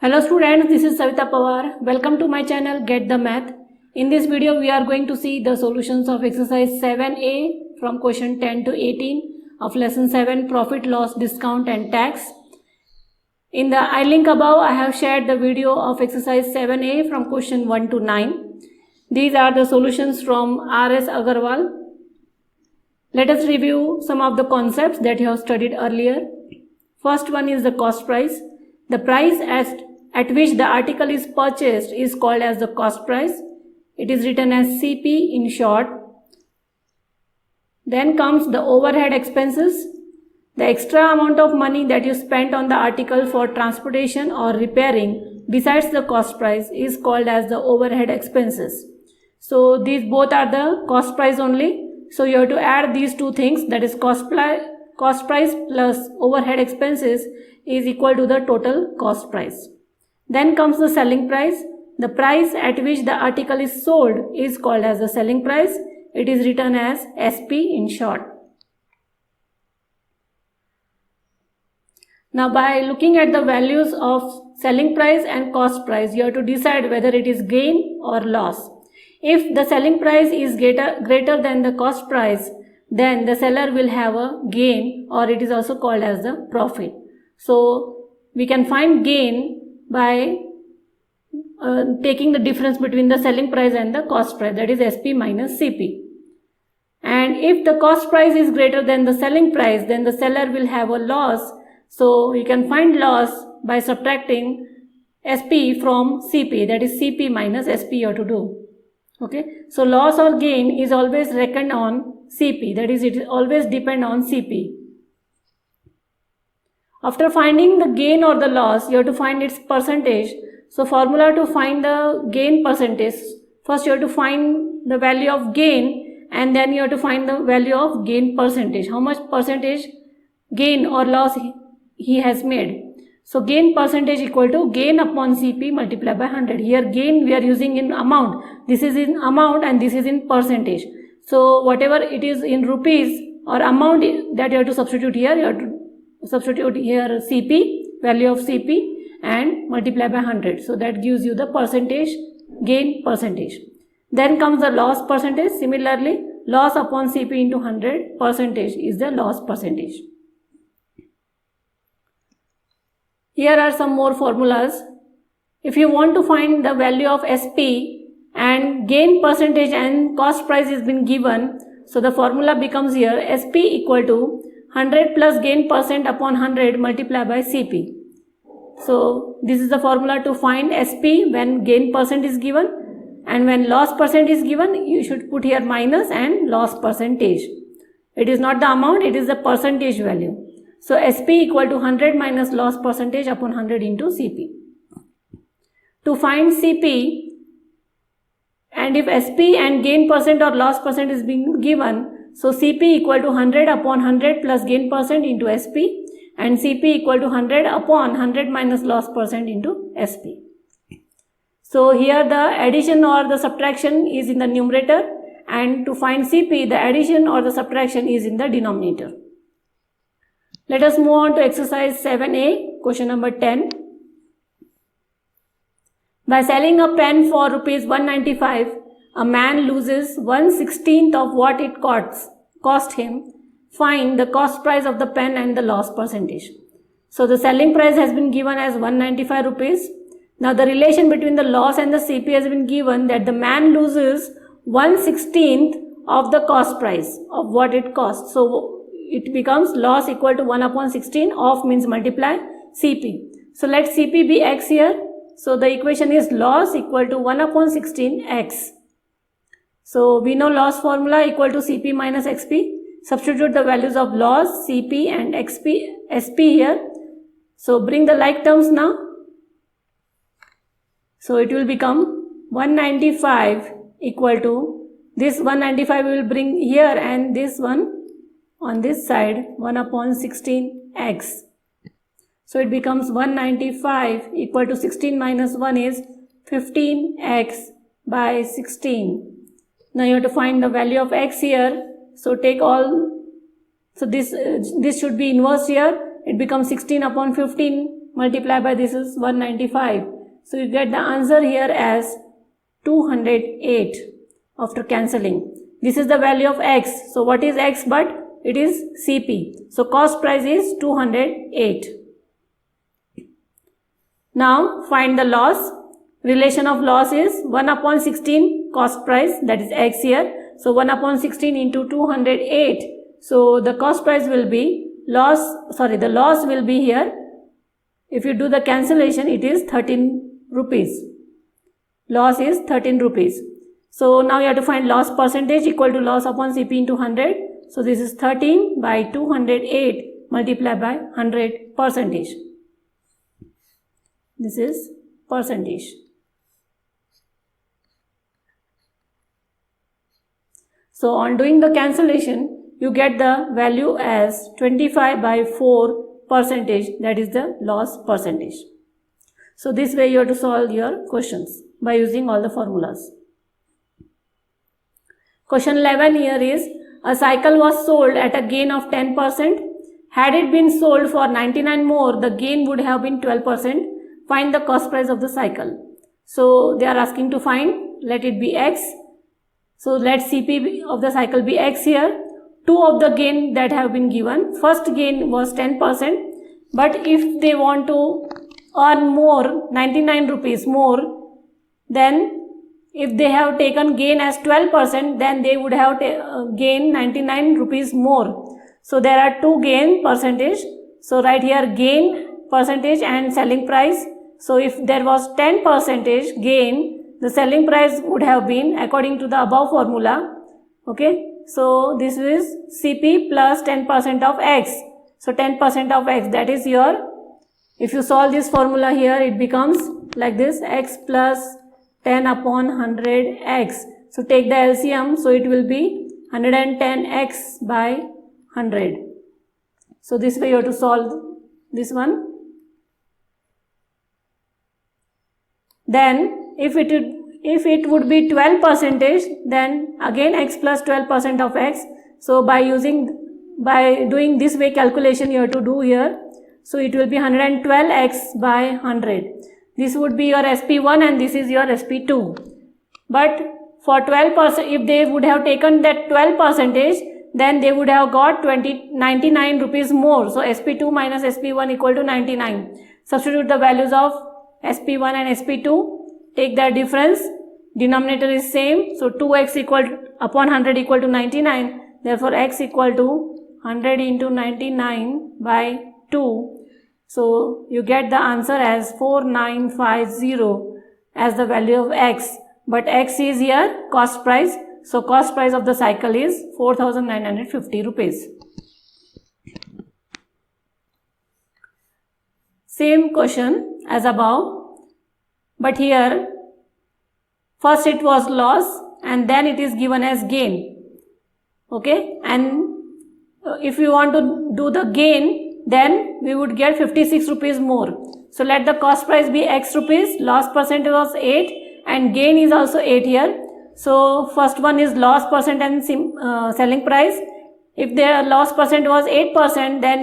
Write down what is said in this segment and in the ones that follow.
Hello students, this is Savita Pawar. Welcome to my channel Get the Math. In this video we are going to see the solutions of exercise 7a from question 10 to 18 of lesson 7 profit loss discount and tax. In the link above I have shared the video of exercise 7a from question 1 to 9. These are the solutions from R.S. Agarwal. Let us review some of the concepts that you have studied earlier. First one is the cost price. The price at which the article is purchased is called as the cost price. It is written as CP in short. Then comes the overhead expenses. The extra amount of money that you spent on the article for transportation or repairing besides the cost price is called as the overhead expenses. So these both are the cost price only. So you have to add these two things, that is cost price plus overhead expenses is equal to the total cost price. Then comes the selling price. The price at which the article is sold is called as the selling price. It is written as SP in short. Now by looking at the values of selling price and cost price, you have to decide whether it is gain or loss. If the selling price is greater than the cost price, then the seller will have a gain, or it is also called as the profit. So we can find gain by taking the difference between the selling price and the cost price, that is SP minus CP. And if the cost price is greater than the selling price, then the seller will have a loss. So you can find loss by subtracting SP from CP, that is CP minus SP you have to do. Okay, so loss or gain is always reckoned on CP, that is it always depend on CP. After finding the gain or the loss, you have to find its percentage. So formula to find the gain percentage, first you have to find the value of gain and then you have to find the value of gain percentage. How much percentage gain or loss he has made. So gain percentage equal to gain upon CP multiplied by 100. Here gain we are using in amount. This is in amount and this is in percentage. So whatever it is in rupees or amount that you have to substitute here, you have to substitute here CP, value of CP and multiply by 100. So that gives you the percentage, gain percentage. Then comes the loss percentage. Similarly, loss upon CP into 100 percentage is the loss percentage. Here are some more formulas. If you want to find the value of SP and gain percentage and cost price is been given, so the formula becomes here SP equal to 100 plus gain percent upon 100 multiplied by CP. So this is the formula to find SP when gain percent is given, and when loss percent is given you should put here minus and loss percentage. It is not the amount, it is the percentage value. So SP equal to 100 minus loss percentage upon 100 into CP. To find CP, and if SP and gain percent or loss percent is being given, so CP equal to 100 upon 100 plus gain percent into SP, and CP equal to 100 upon 100 minus loss percent into SP. So here the addition or the subtraction is in the numerator, and to find CP the addition or the subtraction is in the denominator. Let us move on to exercise 7a, question number 10. By selling a pen for rupees 195, a man loses 1/16th of what it cost him. Find the cost price of the pen and the loss percentage. So the selling price has been given as 195 rupees. Now the relation between the loss and the CP has been given that the man loses 1/16th of the cost price of what it costs. So it becomes loss equal to 1 upon 16 of means multiply CP. So let CP be x here. So the equation is loss equal to 1 upon 16 x. So we know loss formula equal to CP minus XP. Substitute the values of loss, CP and SP here. So bring the like terms now. So it will become 195 equal to, this 195 we will bring here and this one on this side, 1 upon 16x. So it becomes 195 equal to 16 minus 1 is 15x by 16. Now you have to find the value of x here. So take all, so this should be inverse here. It becomes 16 upon 15 multiply by this is 195. So you get the answer here as 208 after cancelling. This is the value of x. So what is x but it is CP. So cost price is 208. Now find the loss. Relation of loss is 1 upon 16 cost price, that is x here. So 1 upon 16 into 208. So the cost price will be the loss will be here. If you do the cancellation, it is 13 rupees. Loss is 13 rupees. So now you have to find loss percentage equal to loss upon CP into 100. So this is 13 by 208 multiplied by 100 percentage. This is percentage. So on doing the cancellation, you get the value as 25 by 4 percentage, that is the loss percentage. So this way you have to solve your questions by using all the formulas. Question 11 here is, a cycle was sold at a gain of 10%. Had it been sold for 99 more, the gain would have been 12%. Find the cost price of the cycle. So they are asking to find, let it be x. So let CP of the cycle be x here. Two of the gain that have been given. First gain was 10%. But if they want to earn more, 99 rupees more, then if they have taken gain as 12%, then they would have gained 99 rupees more. So there are two gain percentage. So right here gain percentage and selling price. So if there was 10% gain, the selling price would have been according to the above formula. Okay. So this is CP plus 10% of x. So 10% of x, that is your, if you solve this formula here, it becomes like this, x plus 10 upon 100 x. So take the LCM, so it will be 110 x by 100. So this way you have to solve this one. Then if it would be 12%, then again x plus 12% of x. So by doing this way calculation you have to do here. So it will be 112x by 100. This would be your SP1 and this is your SP2. But for 12%, if they would have taken that 12%, then they would have got 99 rupees more. So SP2 minus SP1 equal to 99. Substitute the values of SP1 and SP2. Take the difference. Denominator is same. So 2x upon 100 equal to 99. Therefore x equal to 100 into 99 by 2. So you get the answer as 4950 as the value of x. But x is here cost price. So cost price of the cycle is 4,950 rupees. Same question as above. But here first it was loss and then it is given as gain. Okay. And if you want to do the gain, then we would get 56 rupees more. So let the cost price be x rupees, loss percent was 8 and gain is also 8 here. So first one is loss percent and selling price. If the loss percent was 8%, then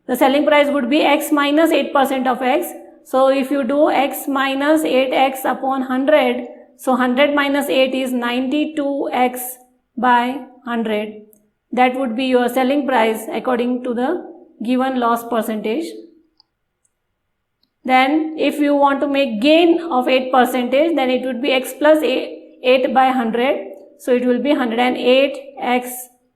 the selling price would be x minus 8% of x. So if you do x minus 8x upon 100, so 100 minus 8 is 92x by 100. That would be your selling price according to the given loss percentage. Then if you want to make gain of 8%, then it would be x plus 8 by 100. So it will be 108x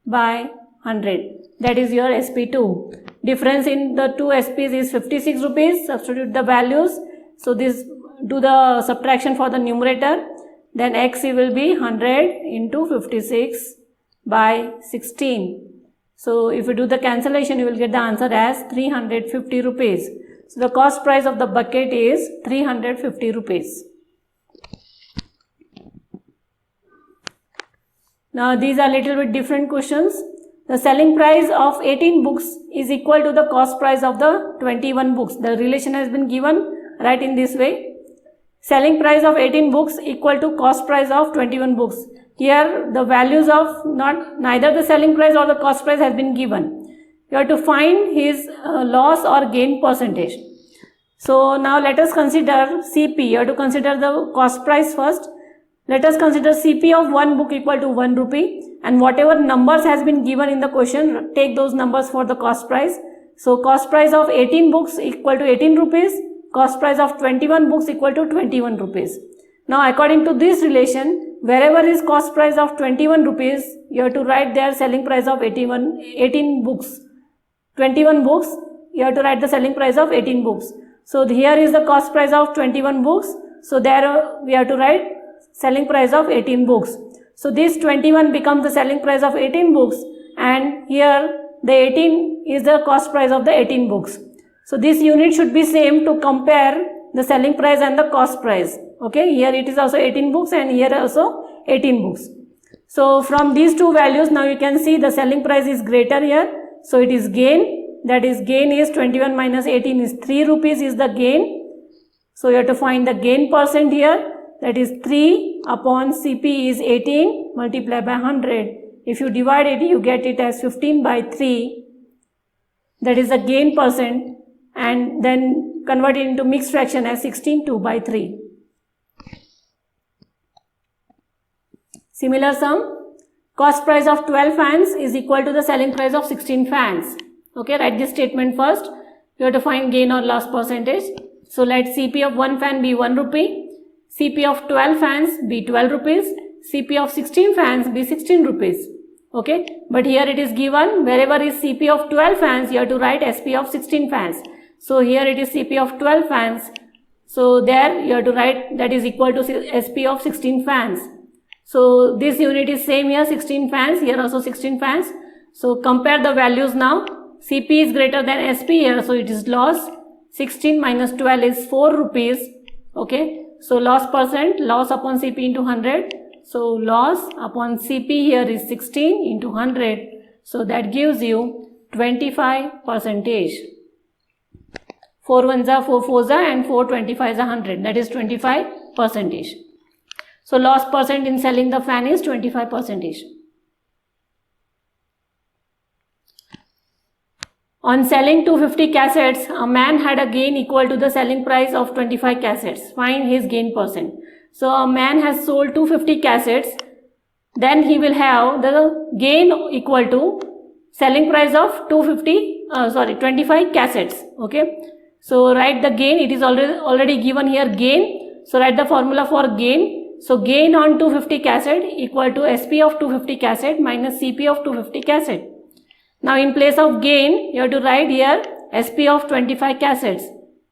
by 100. That is your SP2. Difference in the two SPs is 56 rupees. Substitute the values. So this, do the subtraction for the numerator. Then x will be 100 into 56 by 16. So if you do the cancellation, you will get the answer as 350 rupees. So the cost price of the bucket is 350 rupees. Now these are little bit different questions. The selling price of 18 books is equal to the cost price of the 21 books. The relation has been given right in this way. Selling price of 18 books equal to cost price of 21 books. Here the values of neither the selling price or the cost price has been given. You have to find his loss or gain percentage. So now let us consider CP. You have to consider the cost price first. Let us consider CP of one book equal to 1 rupee, and whatever numbers has been given in the question, take those numbers for the cost price. So cost price of 18 books equal to 18 rupees, cost price of 21 books equal to 21 rupees. Now according to this relation, wherever is cost price of 21 rupees, you have to write their selling price of 18 books. 21 books, you have to write the selling price of 18 books. So here is the cost price of 21 books. So there we have to write selling price of 18 books. So this 21 becomes the selling price of 18 books, and here the 18 is the cost price of the 18 books. So this unit should be same to compare the selling price and the cost price. Okay, here it is also 18 books and here also 18 books. So from these two values, now you can see the selling price is greater here. So it is gain, that is gain is 21 minus 18 is 3 rupees is the gain. So you have to find the gain percent here, that is 3 upon CP is 18 multiplied by 100. If you divide it, you get it as 15 by 3, that is the gain percent, and then convert it into mixed fraction as 16 by 3. Similar sum, cost price of 12 fans is equal to the selling price of 16 fans. Okay, write this statement first. You have to find gain or loss percentage. So let CP of 1 fan be 1 rupee, CP of 12 fans be 12 rupees, CP of 16 fans be 16 rupees. Okay, but here it is given wherever is CP of 12 fans, you have to write SP of 16 fans. So here it is CP of 12 fans. So there you have to write that is equal to SP of 16 fans. So this unit is same here, 16 fans, here also 16 fans. So compare the values now. CP is greater than SP here, so it is loss. 16 minus 12 is 4 rupees. Okay, so loss percent, loss upon CP into 100. So loss upon CP here is 16 into 100. So that gives you 25%. 4 ones are 4 fours are and 4 25s are 100. That is 25%. So loss percent in selling the fan is 25%. On selling 250 cassettes, a man had a gain equal to the selling price of 25 cassettes. Find his gain percent. So a man has sold 250 cassettes, then he will have the gain equal to selling price of 25 cassettes. Okay. So write the gain. It is already given here gain. So write the formula for gain. So gain on 250 cassette equal to SP of 250 cassette minus CP of 250 cassette. Now in place of gain, you have to write here SP of 25 cassettes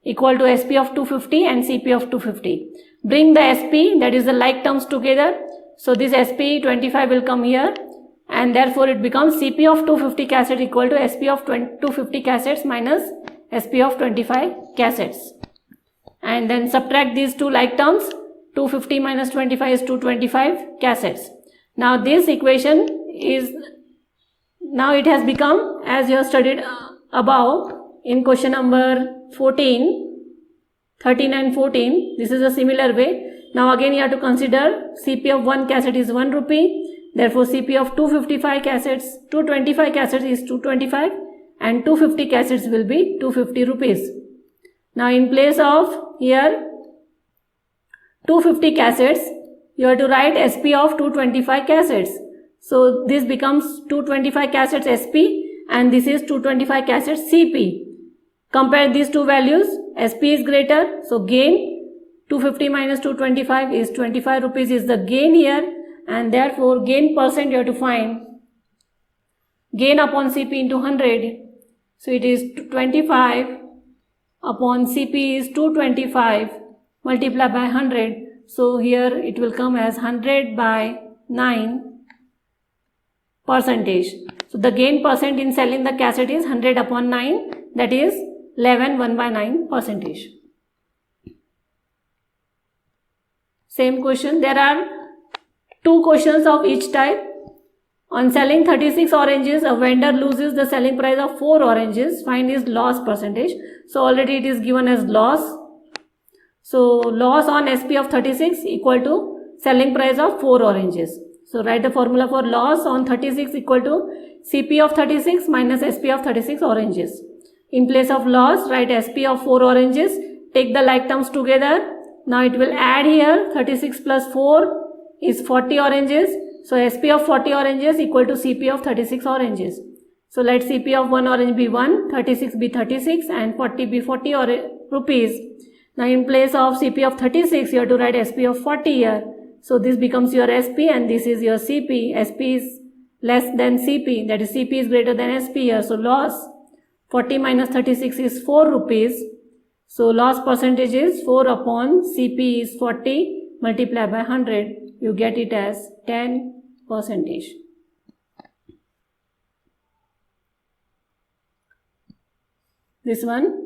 equal to SP of 250 and CP of 250. Bring the SP, that is the like terms together. So this SP 25 will come here, and therefore it becomes CP of 250 cassette equal to SP of 250 cassettes minus SP of 25 cassettes. And then subtract these two like terms. 250 minus 25 is 225 cassettes. Now this equation is, now it has become as you have studied above in question number 14, 13 and 14. This is a similar way. Now again you have to consider CP of 1 cassette is 1 rupee. Therefore CP of 225 cassettes is 225 and 250 cassettes will be 250 rupees. Now in place of here 250 cassettes, you have to write SP of 225 cassettes. So this becomes 225 cassettes SP and this is 225 cassettes CP. Compare these two values. SP is greater, so gain 250 minus 225 is 25 rupees is the gain here, and therefore gain percent you have to find gain upon CP into 100. So it is 25 upon CP is 225 multiplied by 100. So here it will come as 100 by 9 percentage. So the gain percent in selling the cassette is 100 upon 9, that is 1 by 9 percentage. Same question. There are two questions of each type. On selling 36 oranges, a vendor loses the selling price of 4 oranges. Find his loss percentage. So already it is given as loss. So loss on SP of 36 equal to selling price of 4 oranges. So write the formula for loss on 36 equal to CP of 36 minus SP of 36 oranges. In place of loss, write SP of 4 oranges take the like terms together. Now it will add here 36 plus 4 is 40 oranges. So SP of 40 oranges equal to CP of 36 oranges. So let CP of 1 orange be 1, 36 be 36 and 40 be 40 rupees. Now in place of CP of 36 you have to write SP of 40 here. So this becomes your SP and this is your CP. SP is less than CP, that is CP is greater than SP here. So loss 40 minus 36 is 4 rupees. So loss percentage is 4 upon CP is 40 multiplied by 100. You get it as 10%. This one.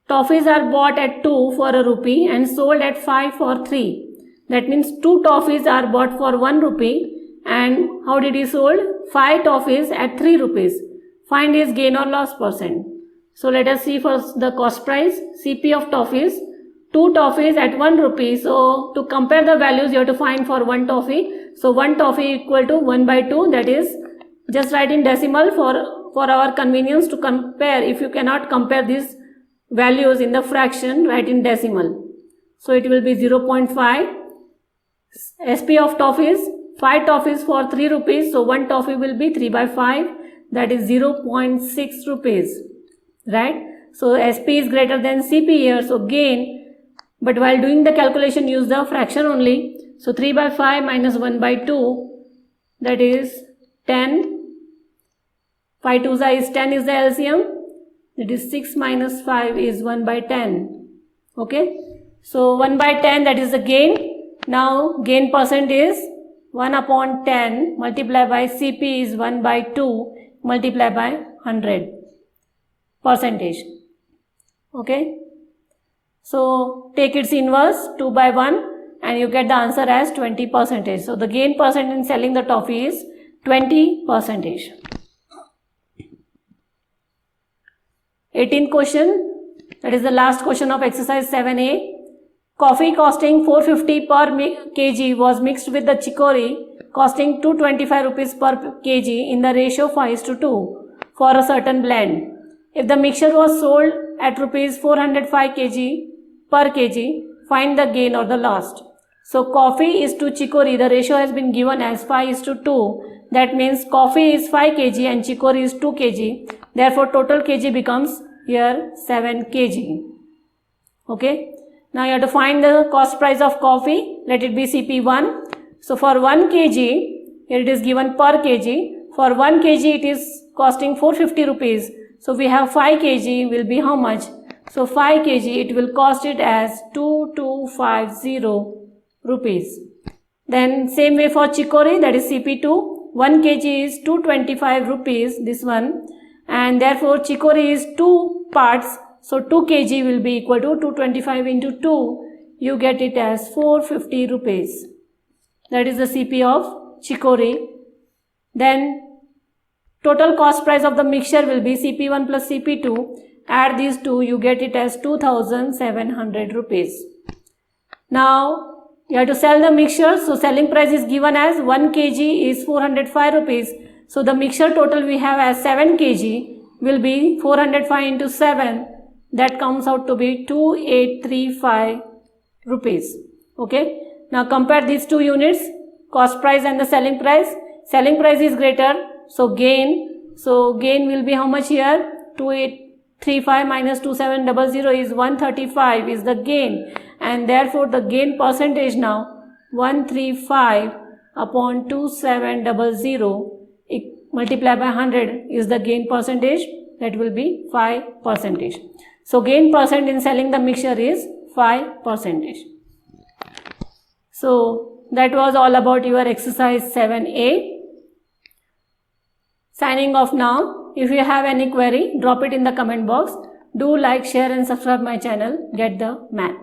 Toffees are bought at 2 for a rupee and sold at 5 for 3. That means 2 toffees are bought for 1 rupee and how did he sold? 5 toffees at 3 rupees. Find his gain or loss percent. So let us see first the cost price. CP of toffees. 2 toffees at 1 rupee. So to compare the values you have to find for 1 toffee. So 1 toffee equal to 1 by 2, that is just write in decimal for our convenience to compare. If you cannot compare these values in the fraction, write in decimal. So it will be 0.5. SP of toffees, 5 toffees for 3 rupees. So 1 toffee will be 3 by 5, that is 0.6 rupees. Right? So SP is greater than CP here. So gain, but while doing the calculation use the fraction only. So 3 by 5 minus 1 by 2, that is 10. 5 2 is 10 is the LCM. That is 6 minus 5 is 1 by 10. Okay. So 1 by 10, that is the gain. Now gain percent is 1 upon 10 multiplied by CP is 1 by 2 multiplied by 100 percentage. Okay. So take its inverse 2 by 1 and you get the answer as 20%. So the gain percent in selling the toffee is 20%. 18th question, that is the last question of exercise 7A. Coffee costing 450 per kg was mixed with the chicory costing 225 rupees per kg in the ratio 5:2 for a certain blend. If the mixture was sold at rupees 405 per kg, find the gain or the loss. So coffee is to chicory, the ratio has been given as 5:2. That means coffee is 5 kg and chicory is 2 kg. Therefore total kg becomes here 7 kg. Okay. Now you have to find the cost price of coffee. Let it be CP1. So for 1 kg, here it is given per kg. For 1 kg it is costing 450 rupees. So we have 5 kg will be how much? So 5 kg it will cost it as 2250 rupees. Then same way for chicory, that is CP2. 1 kg is 225 rupees, this one. And therefore chicory is 2 parts. So 2 kg will be equal to 225 into 2. You get it as 450 rupees. That is the CP of chicory. Then total cost price of the mixture will be CP1 plus CP2. Add these two, you get it as 2700 rupees. Now you have to sell the mixture. So selling price is given as 1 kg is 405 rupees. So the mixture total we have as 7 kg will be 405 into 7. That comes out to be 2835 rupees. Okay. Now compare these two units, cost price and the selling price. Selling price is greater. So gain will be how much here? 2835 minus 2700 is 135 is the gain. And therefore the gain percentage now 135 upon 2700 multiplied by 100 is the gain percentage, that will be 5%. So gain percent in selling the mixture is 5%. So that was all about your exercise 7A. Signing off now. If you have any query, drop it in the comment box. Do like, share and subscribe my channel. Get the math.